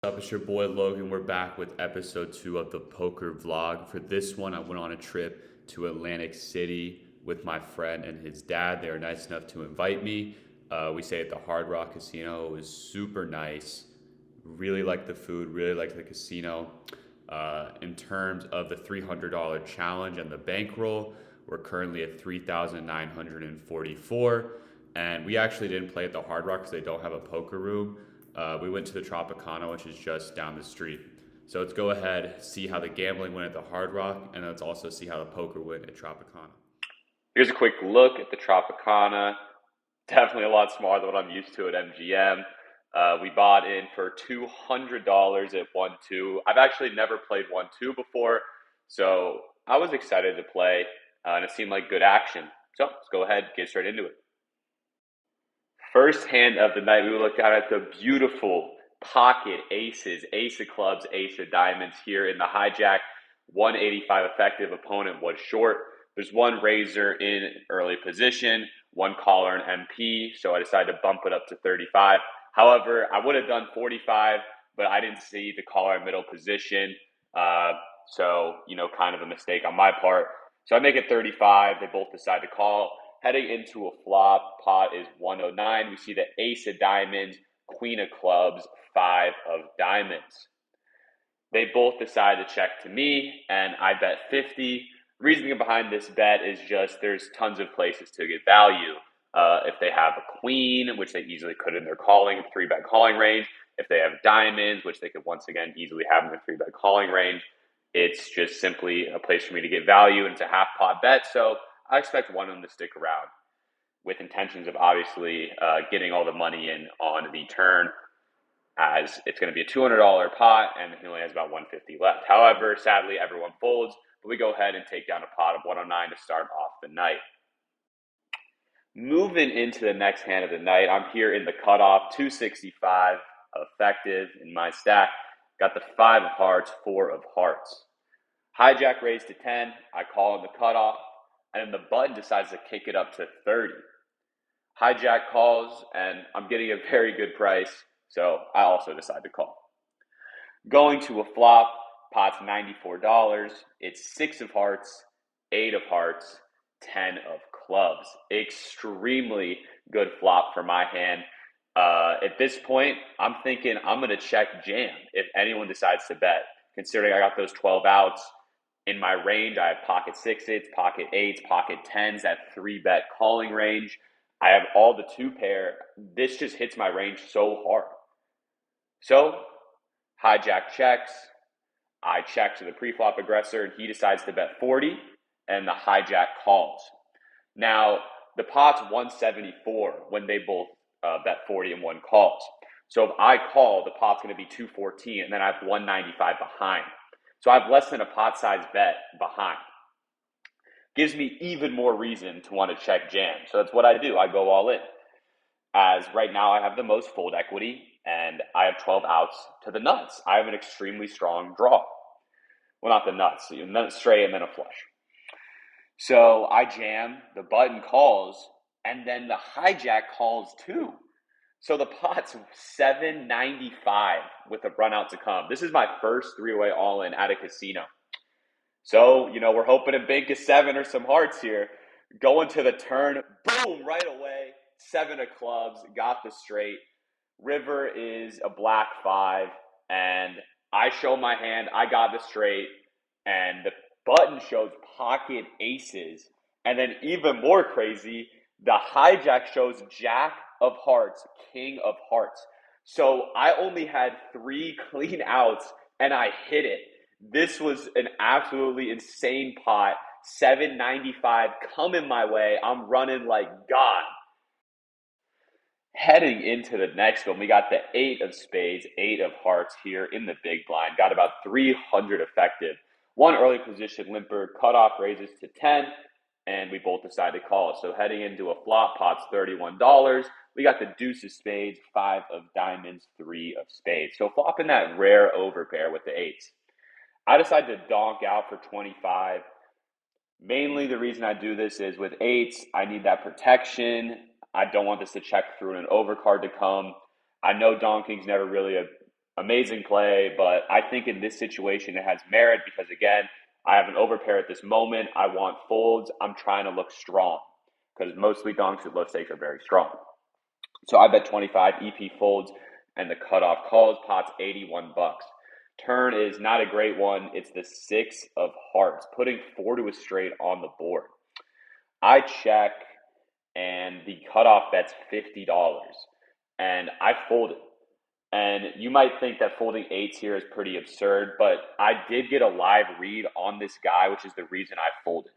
Up? It's your boy Logan. We're back with episode 2 of the poker vlog. For this one, I went on a trip to Atlantic City with my friend and his dad. They were nice enough to invite me. We stayed at the Hard Rock Casino. It was super nice. Really liked the food, really liked the casino. In terms of the $300 challenge and the bankroll, we're currently at 3,944. And we actually didn't play at the Hard Rock because they don't have a poker room. We went to the Tropicana, which is just down the street. So let's go ahead, see how the gambling went at the Hard Rock, and let's also see how the poker went at Tropicana. Here's a quick look at the Tropicana. Definitely a lot smaller than what I'm used to at MGM. We bought in for $200 at 1-2. I've actually never played 1-2 before, so I was excited to play, and it seemed like good action. So let's go ahead and get straight into it. First hand of the night, we will look out at the beautiful pocket aces, ace of clubs, ace of diamonds here in the hijack. 185 effective, opponent was short. There's one raiser in early position, one caller and MP, so I decided to bump it up to 35. However, I would have done 45, but I didn't see the caller in middle position, so, kind of a mistake on my part. So I make it 35. They both decide to call. Heading into a flop, pot is 109. We see the ace of diamonds, queen of clubs, 5 of diamonds. They both decide to check to me, and I bet 50. Reasoning behind this bet is just there's tons of places to get value. If they have a queen, which they easily could in their calling, 3-bet calling range. If they have diamonds, which they could once again easily have in their 3-bet calling range. It's just simply a place for me to get value, and it's a half pot bet, so I expect one of them to stick around with intentions of obviously getting all the money in on the turn, as it's going to be a $200 pot and he only has about 150 left. However, sadly, everyone folds, but we go ahead and take down a pot of 109 to start off the night. Moving into the next hand of the night, I'm here in the cutoff, 265 effective in my stack. Got the 5 of hearts, 4 of hearts. Hijack raised to 10. I call in the cutoff, and then the button decides to kick it up to 30. Hijack calls, and I'm getting a very good price, so I also decide to call. Going to a flop, pot's $94. It's 6 of hearts, 8 of hearts, 10 of clubs. Extremely good flop for my hand. At this point, I'm thinking I'm going to check jam if anyone decides to bet. Considering I got those 12 outs in my range, I have pocket 6s, pocket 8s, pocket 10s, that 3-bet calling range. I have all the 2-pair. This just hits my range so hard. So, hijack checks. I check to the pre-flop aggressor, and he decides to bet 40, and the hijack calls. Now, the pot's 174 when they both bet 40 and one calls. So if I call, the pot's going to be 214, and then I have 195 behind. So I have less than a pot size bet behind. Gives me even more reason to want to check jam. So that's what I do. I go all in. As right now I have the most fold equity, and I have 12 outs to the nuts. I have an extremely strong draw. Well, not the nuts, and then a straight and then a flush. So I jam, the button calls, and then the hijack calls too. So the pot's 795 with a run out to come. This is my first 3-way all-in at a casino. So, we're hoping to bank a 7 or some hearts here. Going to the turn, boom, right away. 7 of clubs, got the straight. River is a black 5, and I show my hand, I got the straight, and the button shows pocket aces. And then even more crazy, the hijack shows jack of hearts, king of hearts. So I only had 3 clean outs, and I hit it. This was an absolutely insane pot. 795 coming my way. I'm running like God. Heading into the next one, we got the 8 of spades, 8 of hearts here in the big blind. Got about 300 effective. One early position limper, cutoff raises to 10, and we both decide to call. So heading into a flop, pot's $31. We got the deuce of spades, 5 of diamonds, 3 of spades. So flopping that rare overpair with the 8s. I decide to donk out for 25. Mainly the reason I do this is with 8s, I need that protection. I don't want this to check through and an overcard to come. I know donking's never really a amazing play, but I think in this situation it has merit because, again, I have an overpair at this moment. I want folds. I'm trying to look strong because mostly donks at low stakes are very strong. So I bet 25 EP folds and the cutoff calls. Pot's 81 bucks. Turn is not a great one. It's the 6 of hearts, putting 4 to a straight on the board. I check and the cutoff bet's $50 and I folded. And you might think that folding eights here is pretty absurd, but I did get a live read on this guy, which is the reason I folded.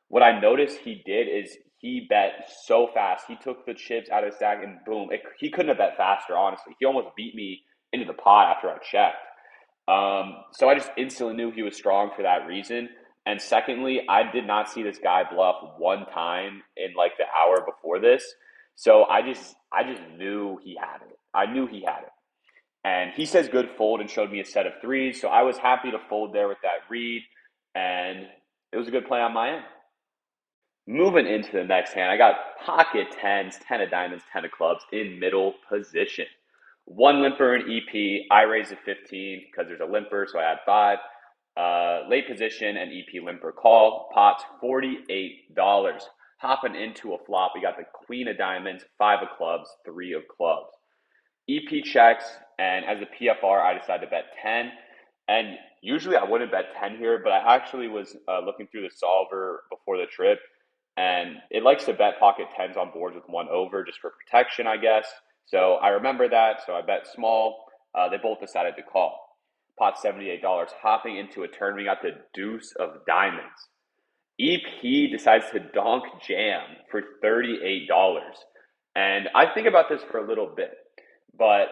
What I noticed he did is he bet so fast. He took the chips out of the stack and boom. He couldn't have bet faster, honestly. He almost beat me into the pot after I checked. So I just instantly knew he was strong for that reason. And secondly, I did not see this guy bluff one time in like the hour before this. So I just knew he had it. I knew he had it. And he says good fold and showed me a set of threes. So I was happy to fold there with that read. And it was a good play on my end. Moving into the next hand, I got pocket tens, 10 of diamonds, 10 of clubs in middle position. One limper in EP. I raised to 15 because there's a limper, so I add 5. Late position and EP limper call. Pot's $48. Hopping into a flop, we got the queen of diamonds, 5 of clubs, 3 of clubs. EP checks, and as a PFR, I decided to bet 10. And usually I wouldn't bet 10 here, but I actually was looking through the solver before the trip, and it likes to bet pocket tens on boards with one over just for protection, I guess. So I remember that, so I bet small. They both decided to call. Pot $78. Hopping into a turn, we got the deuce of diamonds. EP decides to donk jam for $38. And I think about this for a little bit, but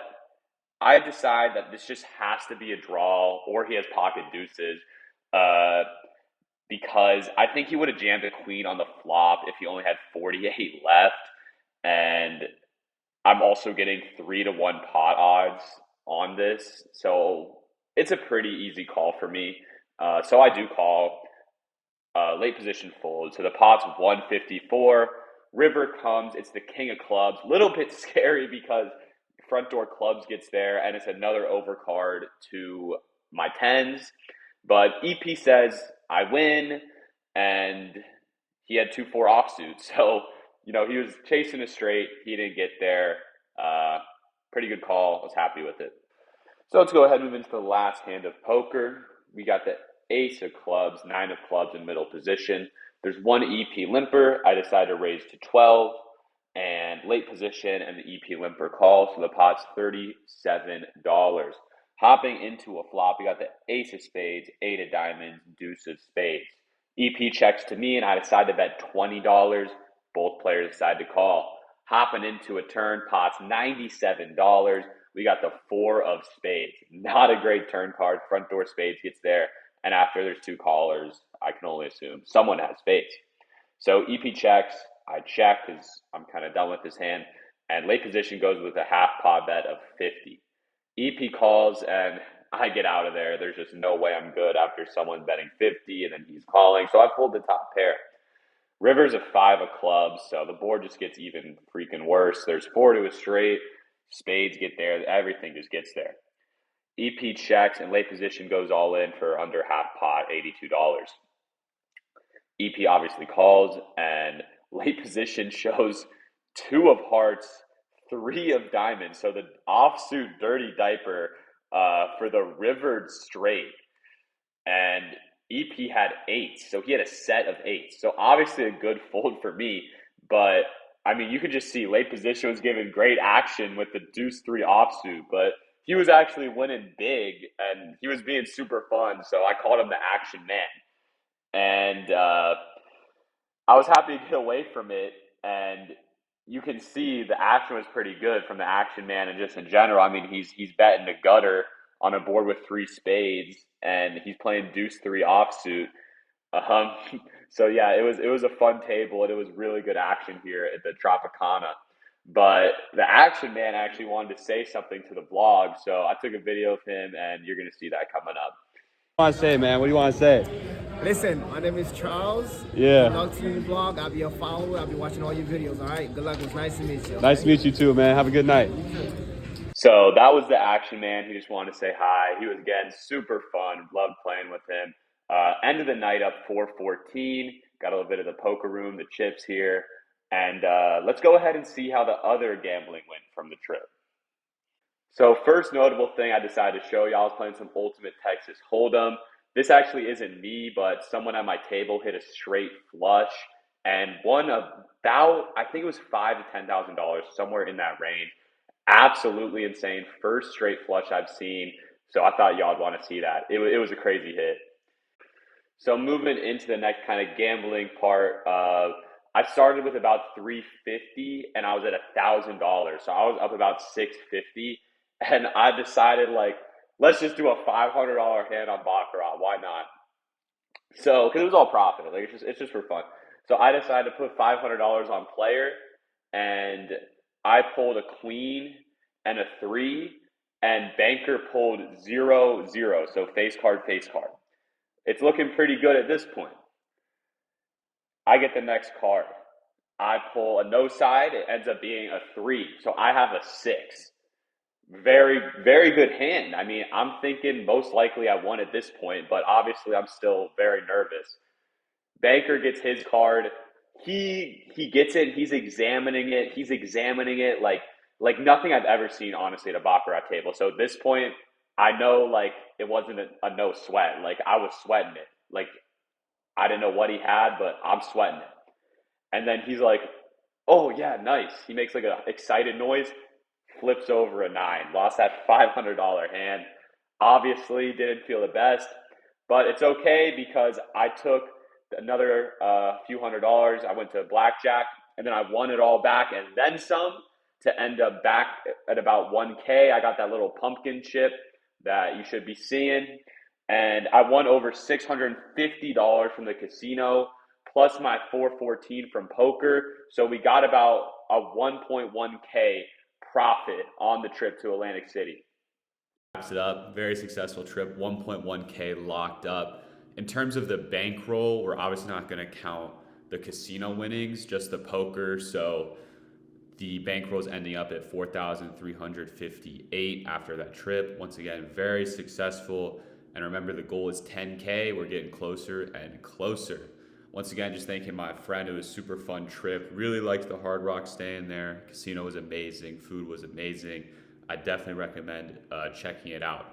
I decide that this just has to be a draw or he has pocket deuces because I think he would have jammed a queen on the flop if he only had 48 left. And I'm also getting 3-1 pot odds on this. So it's a pretty easy call for me. So I do call late position fold. So the pot's 154. River comes. It's the king of clubs. Little bit scary because front door clubs gets there, and it's another overcard to my tens. But EP says I win, and he had 2-4 offsuit. So, you know, he was chasing a straight. He didn't get there. Pretty good call. I was happy with it. So let's go ahead and move into the last hand of poker. We got the ace of clubs, 9 of clubs in middle position. There's one EP limper. I decided to raise to 12. And late position and the EP limper call. So the pot's $37. Hopping into a flop, we got the ace of spades, 8 of diamonds, deuce of spades. EP checks to me, and I decide to bet $20. Both players decide to call. Hopping into a turn, pot's $97. We got the 4 of spades. Not a great turn card. Front door spades gets there. And after there's 2 callers, I can only assume someone has spades. So EP checks. I check because I'm kind of done with this hand. And late position goes with a half pot bet of 50. EP calls, and I get out of there. There's just no way I'm good after someone betting 50, and then he's calling. So I fold the top pair. River's a 5 of clubs, so the board just gets even freaking worse. There's 4 to a straight. Spades get there. Everything just gets there. EP checks, and late position goes all in for under half pot, $82. EP obviously calls, and late position shows 2 of hearts, 3 of diamonds. So the offsuit dirty diaper for the rivered straight. And EP had 8s. So he had a set of 8s. So obviously a good fold for me. But, I mean, you could just see late position was given great action with the deuce 3 offsuit. But he was actually winning big. And he was being super fun. So I called him the action man. And I was happy to get away from it, and you can see the action was pretty good from the action man, and just in general. I mean, he's betting the gutter on a board with 3 spades, and he's playing deuce 3 offsuit. So yeah, it was a fun table, and it was really good action here at the Tropicana. But the action man actually wanted to say something to the vlog, so I took a video of him, and you're gonna see that coming up. What do you want to say, man? What do you want to say? Listen, my name is Charles. Yeah. Good luck to you in the vlog. I'll be a follower. I'll be watching all your videos, all right? Good luck. It was nice to meet you. Okay? Nice to meet you too, man. Have a good night. So that was the action man. He just wanted to say hi. He was, again, super fun. Loved playing with him. End of the night up 414. Got a little bit of the poker room, the chips here. And let's go ahead and see how the other gambling went from the trip. So first notable thing I decided to show y'all, I was playing some Ultimate Texas Hold'em. This actually isn't me, but someone at my table hit a straight flush and won about, I think it was $5,000 to $10,000, somewhere in that range. Absolutely insane. First straight flush I've seen. So I thought y'all would want to see that. It was a crazy hit. So moving into the next kind of gambling part, I started with about 350 and I was at $1,000. So I was up about 650, and I decided, like, let's just do a $500 hand on Baccarat. Why not? So because it was all profit, like it's just for fun. So I decided to put $500 on player, and I pulled a queen and a three, and banker pulled 0-0. So face card, face card. It's looking pretty good at this point. I get the next card. I pull a no side. It ends up being a three. So I have a six. Very, very good hand. I mean, I'm thinking most likely I won at this point, but obviously I'm still very nervous. Banker gets his card. He gets it. He's examining it. He's examining it like nothing I've ever seen, honestly, at a baccarat table. So at this point, I know, like, it wasn't a no sweat. Like, I was sweating it. Like, I didn't know what he had, but I'm sweating it. And then he's like, "Oh yeah, nice." He makes like a excited noise, flips over a nine. Lost that $500 hand. Obviously, didn't feel the best, but it's okay because I took another few $100s. I went to blackjack, and then I won it all back and then some to end up back at about 1K. I got that little pumpkin chip that you should be seeing, and I won over $650 from the casino plus my 414 from poker. So we got about a 1.1K profit on the trip to Atlantic City. Wraps it up. Very successful trip. 1.1K locked up. In terms of the bankroll, we're obviously not going to count the casino winnings, just the poker. So the bankroll is ending up at 4,358 after that trip. Once again, very successful. And remember, the goal is 10K. We're getting closer and closer. Once again, just thanking my friend. It was a super fun trip. Really liked the Hard Rock staying there. Casino was amazing. Food was amazing. I definitely recommend checking it out.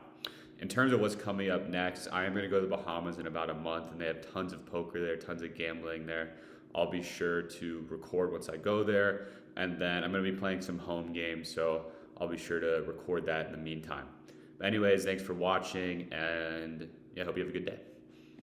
In terms of what's coming up next, I am going to go to the Bahamas in about a month, and they have tons of poker there, tons of gambling there. I'll be sure to record once I go there, and then I'm going to be playing some home games, so I'll be sure to record that in the meantime. But anyways, thanks for watching, and yeah, I hope you have a good day.